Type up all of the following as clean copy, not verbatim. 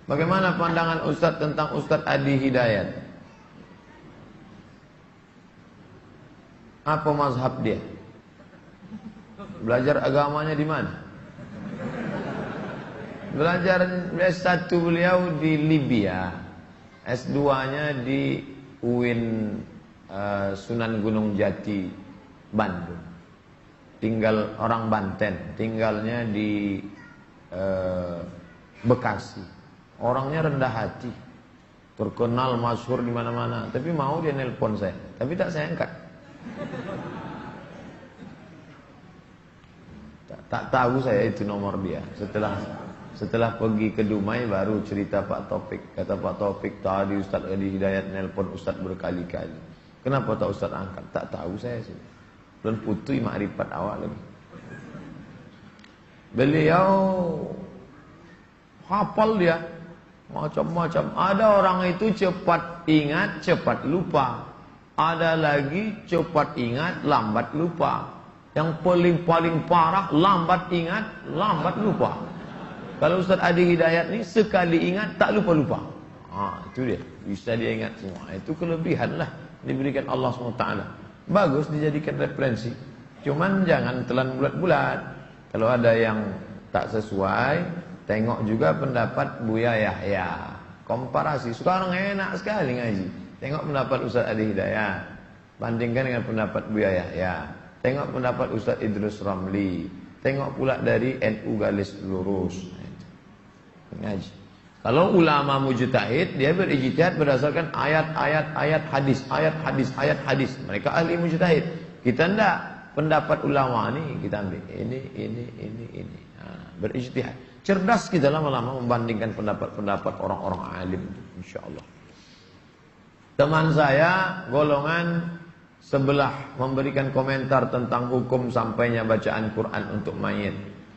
Bagaimana pandangan Ustadz tentang Ustadz Adi Hidayat? Apa mazhab dia? Belajar agamanya di mana? Belajar S1 beliau di Libya, S2-nya di UIN Sunan Gunung Jati, Bandung. Tinggal orang Banten, tinggalnya di Bekasi. Orangnya rendah hati, terkenal masyhur di mana-mana. Tapi mau dia nelpon saya, tapi tak saya angkat. Tak tahu saya itu nomor dia. Setelah pergi ke Dumai baru cerita Pak Taufik. Kata Pak Taufik, tadi Ustaz Adi Hidayat nelpon Ustaz berkali-kali. Kenapa tak Ustaz angkat? Tak tahu saya sih. Belum putui makrifat awak lagi. Beliau hafal dia macam-macam. Ada orang itu cepat ingat, cepat lupa. Ada lagi cepat ingat, lambat lupa. Yang paling parah, lambat ingat, lambat lupa. Kalau Ustaz Adi Hidayat ni sekali ingat tak lupa-lupa. Itu dia, bisa dia ingat semua. Itu kelebihan lah diberikan Allah SWT. Bagus dijadikan referensi. Cuman jangan telan bulat-bulat. Kalau ada yang tak sesuai, tengok juga pendapat Buya Yahya. Komparasi. Sekarang enak sekali ngaji. Tengok pendapat Ustaz Adi Hidayat, bandingkan dengan pendapat Buya Yahya. Tengok pendapat Ustaz Idrus Ramli. Tengok pula dari NU Garis Lurus. Ngaji. Kalau ulama mujtahid, dia berijtihad berdasarkan ayat-ayat hadis, ayat hadis. Mereka ahli mujtahid. Kita enggak. Pendapat ulama ni kita ambil. Ini. Berijtihad. Cerdas kita lama-lama membandingkan pendapat-pendapat orang-orang alim. InsyaAllah. Teman saya golongan sebelah memberikan komentar tentang hukum sampainya bacaan Quran untuk mayit.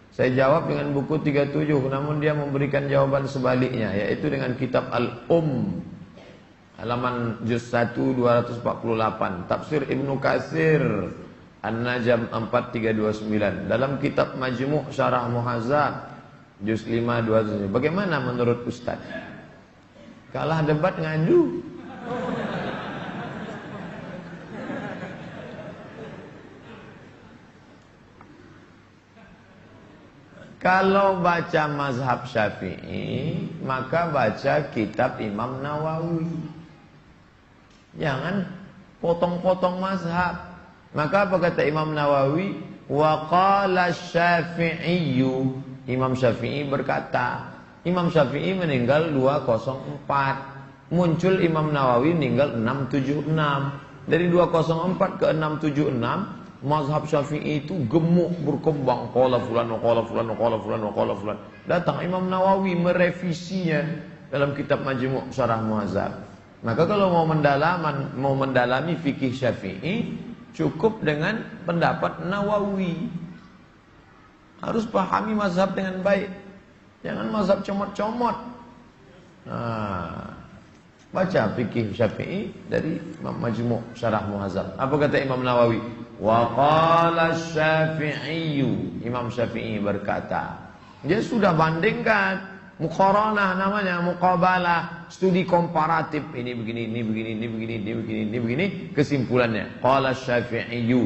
Saya jawab dengan buku 37, namun dia memberikan jawaban sebaliknya, yaitu dengan kitab halaman juz 1 248, tafsir Ibnu Katsir An-Najm 4329, dalam kitab Majmu' Syarah Muhazzab juz 5 200. Bagaimana menurut Ustaz? Kalah debat ngadu. Kalau baca mazhab Syafi'i, maka baca kitab Imam Nawawi. Jangan potong-potong mazhab. Maka apa kata Imam Nawawi? Wa qala Syafi'iyyu. Imam Syafi'i berkata. Imam Syafi'i meninggal 204. Muncul Imam Nawawi meninggal 676. Dari 204 ke 676, mazhab Syafi'i itu gemuk berkembang. Qala fulan wa qala fulan wa qala fulan wa qala fulan. Datang Imam Nawawi merevisinya dalam kitab Majmu' Syarah Muhazzab. Maka kalau mau mendalami fikih Syafi'i, cukup dengan pendapat Nawawi. Harus pahami mazhab dengan baik. Jangan mazhab comot-comot. Baca fikih Syafi'i dari Majmu' Syarah Muhazzab. Apa kata Imam Nawawi? Wa qala Syafi'iyyu. Imam Syafi'i berkata. Dia sudah bandingkan, muqaranah namanya, muqabalah, studi komparatif. Ini begini, ini begini, ini begini, ini begini, ini begini. Kesimpulannya, qala Syafi'iyyu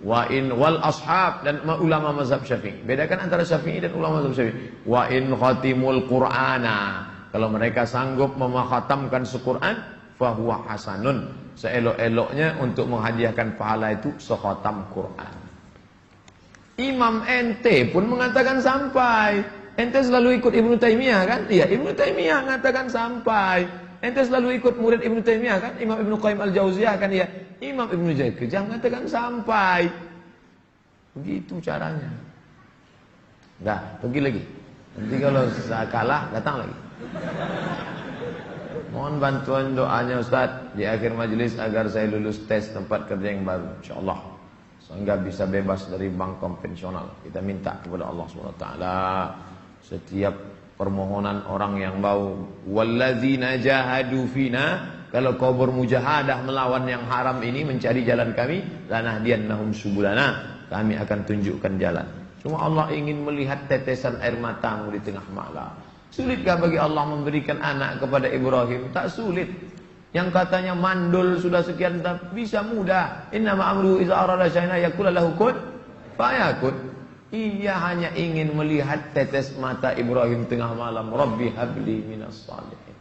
wa in wal ashab, dan ulama mazhab Syafi'i. Bedakan antara Syafi'i dan ulama mazhab Syafi'i. Wa in khatimul Qur'ana. Kalau mereka sanggup memakhatamkan Al-Quran, fahuwa hasanun. Seelok-eloknya untuk menghadiahkan pahala itu sekhatam Quran. Imam ente pun mengatakan sampai. Ente selalu ikut Ibnu Taimiyah kan? Iya, Ibnu Taimiyah mengatakan sampai. Ente selalu ikut murid Ibnu Taimiyah kan? Imam Ibnu Qayyim Al-Jauziyah kan? Iya. Imam Ibnu Jauziyah mengatakan sampai. Begitu caranya. Dah, pergi lagi. Nanti kalau kalah, datang lagi. Mohon bantuan doanya Ustaz di akhir majelis agar saya lulus tes tempat kerja yang baru, insyaallah, sehingga bisa bebas dari bank konvensional. Kita minta kepada Allah SWT. Setiap permohonan orang yang mau, walladzina jahadu fina, kalau kau bermujahadah melawan yang haram ini, mencari jalan kami, lanahdiyannahum subulana, kami akan tunjukkan jalan. Cuma Allah ingin melihat tetesan air matamu di tengah malam. Sulitkah bagi Allah memberikan anak kepada Ibrahim? Tak sulit. Yang katanya mandul sudah sekian bisa mudah. Innama amruhu iza arada syai'an yaqulu lahu kun fayakun. Ia hanya ingin melihat tetes mata Ibrahim tengah malam. Rabbi habli minas salihin.